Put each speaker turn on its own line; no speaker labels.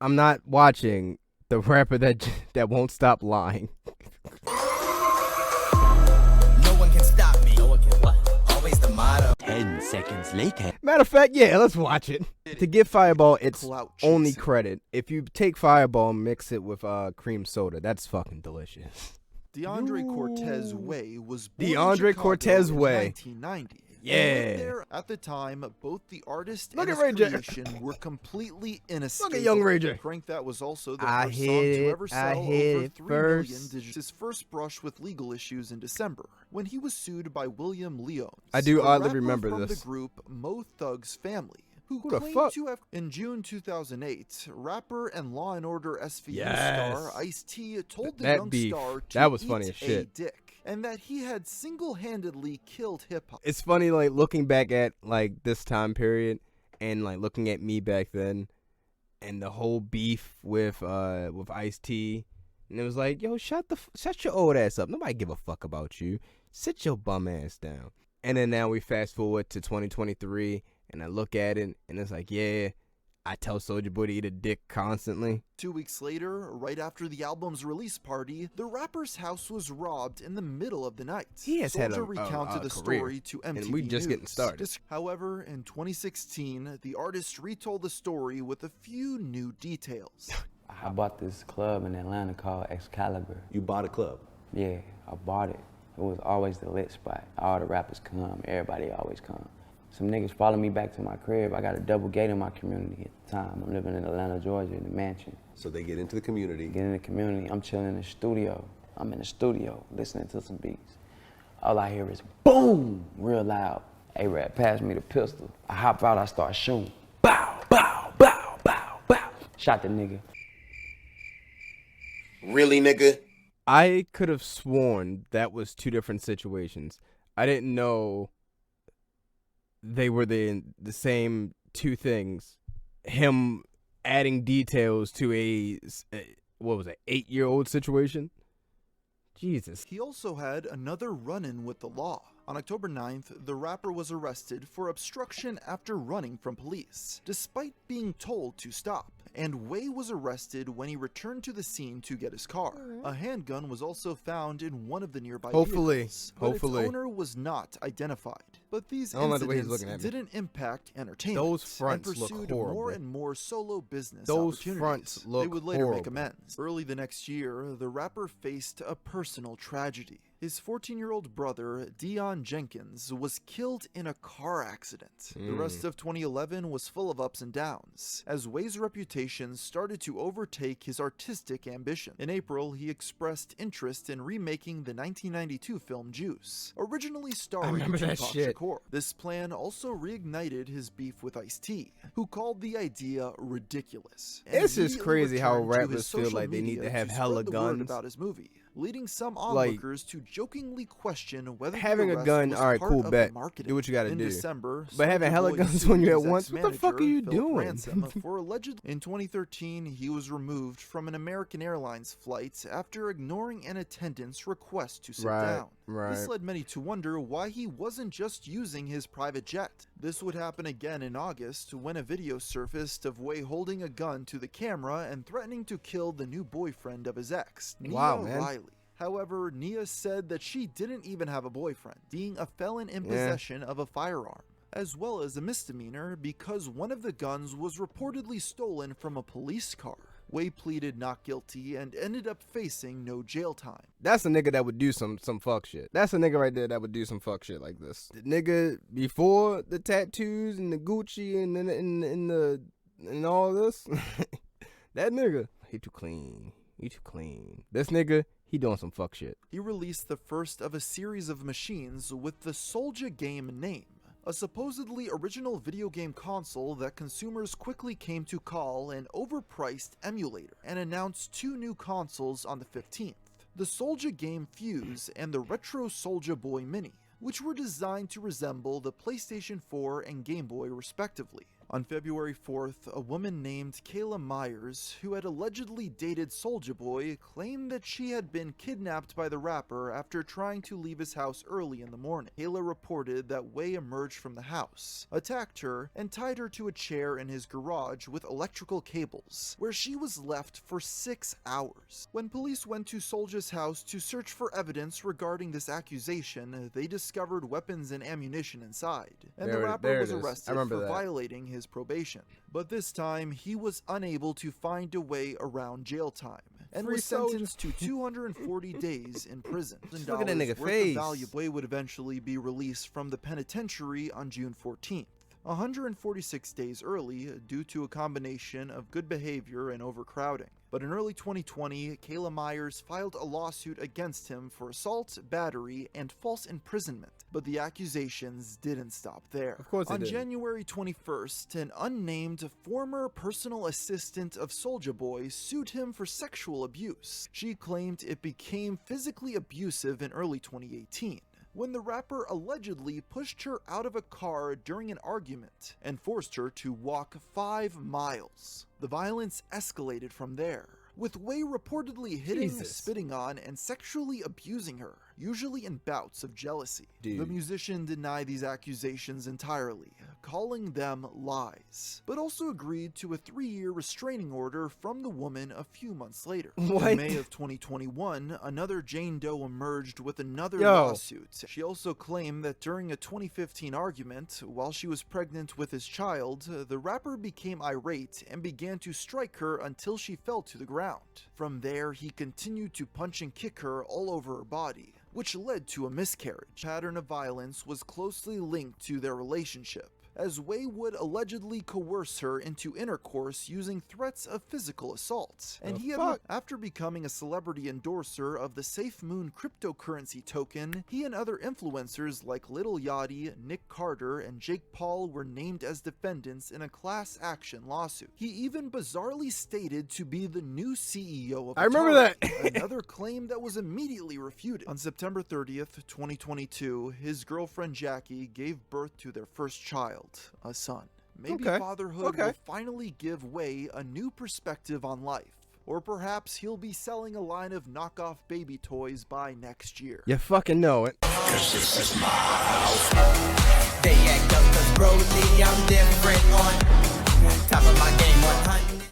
I'm not watching the rapper that won't stop lying.
No one can stop me. No one can what? Always the motto.
10 seconds later.
Matter of fact, yeah, let's watch it. To give Fireball its
Clout
only
chasing.
credit, if you take Fireball and mix it with cream soda, that's fucking delicious.
DeAndre Cortez Way was born
DeAndre
in Chicago
Cortez
in
Way.
1990.
Yeah.
He lived there at the time, both the artist
Look
and
at
his
Ray J.
creation were completely inescapable.
Look at young Ray J.
Crank That was also the
I
first song
hit
to
it,
ever
I
sell
hit
over
it
3 million
first.
digits. His first brush with legal issues in December, when he was sued by William Leons.
I do
a
oddly
rapper
remember
from
this.
the group Mo Thug's Family. Who
Who the
claimed
fuck?
to have in June 2008, rapper and Law and Order SVU
Yes.
star Ice-T told the
That
young
beef,
star to
that was
eat
funny as
a
shit.
dick, and that he had single-handedly killed hip-hop.
It's funny, like, looking back at, like, this time period and, like, looking at me back then and the whole beef with Ice-T. And it was like, yo, shut your old ass up. Nobody give a fuck about you. Sit your bum ass down. And then now we fast forward to 2023, and I look at it, and it's like, yeah, I tell Soulja Boy to eat a dick constantly.
2 weeks later, right after the album's release party, the rapper's house was robbed in the middle of the night.
He has had a
recounted the
career,
story to MTV
and we just getting
News.
started.
However, in 2016, the artist retold the story with a few new details.
I bought this club in Atlanta called Excalibur.
You bought a club.
Yeah, I bought it. It was always the lit spot. All the rappers come, everybody always come. Some niggas follow me back to my crib. I got a double gate in my community at the time. I'm living in Atlanta, Georgia, in the mansion.
So they get into the community.
Get in the community, I'm chilling in the studio. I'm in the studio, listening to some beats. All I hear is boom, real loud. A-Rap passed me the pistol. I hop out, I start shooting. Bow, bow, bow, bow, bow. Shot the nigga.
Really, nigga?
I could have sworn that was two different situations. I didn't know they were the same two things. Him adding details to a what was it, 8-year-old situation? Jesus.
He also had another run-in with the law. On October 9th, the rapper was arrested for obstruction after running from police, despite being told to stop. And Way was arrested when he returned to the scene to get his car. A handgun was also found in one of the nearby vehicles, but its owner was not identified. But these
I don't like the way he's
incidents
looking at me.
didn't impact entertainment.
Those fronts
and
look
pursued
horrible.
more and more solo business
Those
opportunities.
fronts
They
look
would later make
horrible.
amends. Early the next year, the rapper faced a personal tragedy. His 14-year-old brother, Dion Jenkins, was killed in a car accident. The rest of 2011 was full of ups and downs, as Way's reputation started to overtake his artistic ambition. In April, he expressed interest in remaking the 1992 film Juice, originally starring
remember that
Tupac
shit.
Shakur. This plan also reignited his beef with Ice-T, who called the idea ridiculous. and
It's just
immediately
crazy how
returned to his
rappers feel
social
like they need
media
to have
spread
hella
the word
guns.
about his movie, leading some
Like,
onlookers to jokingly question whether
having
the
a
arrest
gun,
was
alright,
part
cool,
of
bet.
marketing.
Do what you gotta
In
do.
December,
But having
Soulja
hella
Boy
guns
sued
on you at
his
once, what the fuck are
ex-manager,
you
Philip
doing?
Ransom, for alleged. In 2013, he was removed from an American Airlines flight after ignoring an attendant's request to sit down. This led many to wonder why he wasn't just using his private jet. This would happen again in August when a video surfaced of Way holding a gun to the camera and threatening to kill the new boyfriend of his ex, Nia
Wow, man.
Riley. However, Nia said that she didn't even have a boyfriend, being a felon in possession of a firearm, as well as a misdemeanor because one of the guns was reportedly stolen from a police car. Way pleaded not guilty and ended up facing no jail time.
That's a nigga that would do some fuck shit. That's a nigga right there that would do some fuck shit like this. The nigga before the tattoos and the Gucci and all this, that nigga, he too clean. He too clean. This nigga, he doing some fuck shit.
He released the first of a series of machines with the Soulja Game name, a supposedly original video game console that consumers quickly came to call an overpriced emulator, and announced 2 new consoles on the 15th, the Soulja Game Fuse and the Retro Soulja Boy Mini, which were designed to resemble the PlayStation 4 and Game Boy respectively. On February 4th, a woman named Kayla Myers, who had allegedly dated Soulja Boy, claimed that she had been kidnapped by the rapper after trying to leave his house early in the morning. Kayla reported that Way emerged from the house, attacked her, and tied her to a chair in his garage with electrical cables, where she was left for 6 hours. When police went to Soulja's house to search for evidence regarding this accusation, they discovered weapons and ammunition inside, and the rapper was arrested for violating his probation. But this time, he was unable to find a way around jail time, and was sentenced to 240 days in prison.
Look at that nigga face.
Way would eventually be released from the penitentiary on June 14th. 146 days early due to a combination of good behavior and overcrowding. But in early 2020, Kayla Myers filed a lawsuit against him for assault, battery, and false imprisonment. But the accusations didn't stop there.
Of course they didn't.
On January 21st, an unnamed former personal assistant of Soulja Boy sued him for sexual abuse. She claimed it became physically abusive in early 2018. When the rapper allegedly pushed her out of a car during an argument and forced her to walk 5 miles. The violence escalated from there, with Way reportedly hitting, spitting on, and sexually abusing her, usually in bouts of jealousy. The musician denied these accusations entirely, calling them lies, but also agreed to a 3-year restraining order from the woman a few months later. In May of 2021, another Jane Doe emerged with another lawsuit. She also claimed that during a 2015 argument, while she was pregnant with his child, the rapper became irate and began to strike her until she fell to the ground. From there, he continued to punch and kick her all over her body, which led to a miscarriage. The pattern of violence was closely linked to their relationship, as Way would allegedly coerce her into intercourse using threats of physical assault. And after becoming a celebrity endorser of the Safe Moon cryptocurrency token, he and other influencers like Lil Yachty, Nick Carter, and Jake Paul were named as defendants in a class action lawsuit. He even bizarrely stated to be the new CEO of Atari, another claim that was immediately refuted. On September 30th, 2022, his girlfriend Jackie gave birth to their first child, a son. Maybe fatherhood will finally give Way a new perspective on life. Or perhaps he'll be selling a line of knockoff baby toys by next year.
You fucking know it.
'Cause this is my house. They act up 'cause Brody, I'm different on